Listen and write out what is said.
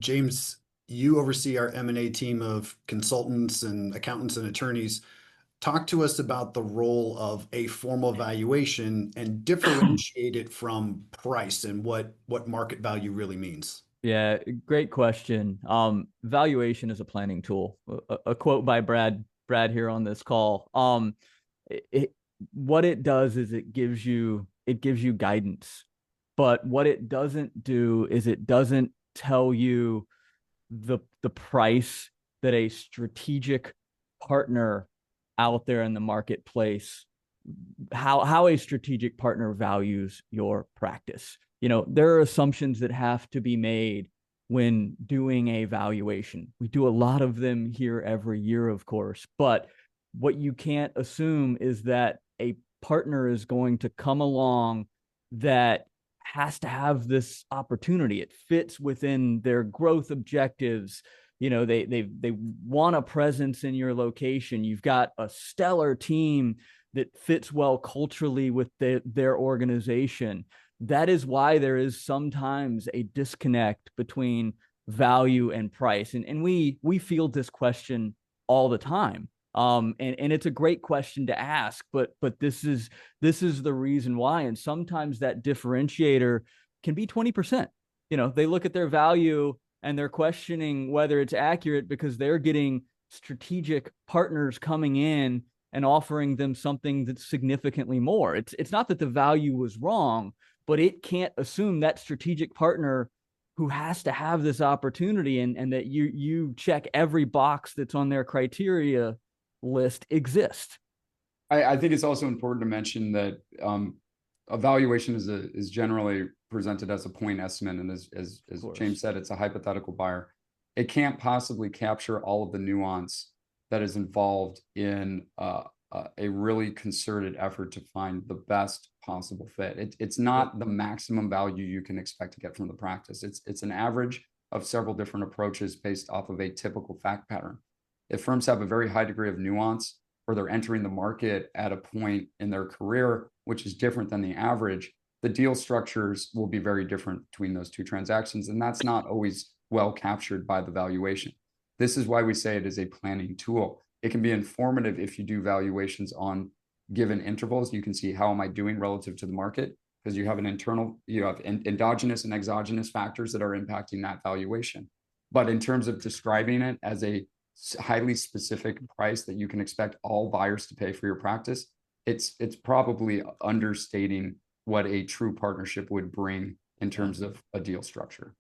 James, you oversee our M&A team of consultants and accountants and attorneys. Talk to us about the role of a formal valuation and differentiate it from price and what market value really means. Yeah, great question. Valuation is a planning tool. A quote by Brad here on this call. It, what it does is it gives you guidance, but what it doesn't do is it doesn't tell you the price that a strategic partner out there in the marketplace, how a strategic partner values your practice. There are assumptions that have to be made when doing a valuation. We do a lot of them here every year, of course, but what you can't assume is that a partner is going to come along that has to have this opportunity. It fits within their growth objectives. They want a presence in your location. You've got a stellar team that fits well culturally with their organization. That is why there is sometimes a disconnect between value and price. And we field this question all the time. And it's a great question to ask, but this is the reason why. And sometimes that differentiator can be 20%. They look at their value and they're questioning whether it's accurate because they're getting strategic partners coming in and offering them something that's significantly more. It's not that the value was wrong, but it can't assume that strategic partner who has to have this opportunity and that you check every box that's on their criteria list exists. I think it's also important to mention that a valuation is generally presented as a point estimate, and as James said, it's a hypothetical buyer. It can't possibly capture all of the nuance that is involved in a really concerted effort to find the best possible fit. It's not the maximum value you can expect to get from the practice. It's an average of several different approaches based off of a typical fact pattern. If firms have a very high degree of nuance, or they're entering the market at a point in their career which is different than the average, the deal structures will be very different between those two transactions, and that's not always well captured by the valuation. This is why we say it is a planning tool. It can be informative if you do valuations on given intervals. You can see, how am I doing relative to the market? Because you have endogenous and exogenous factors that are impacting that valuation. But in terms of describing it as a highly specific price that you can expect all buyers to pay for your practice, it's probably understating what a true partnership would bring in terms of a deal structure.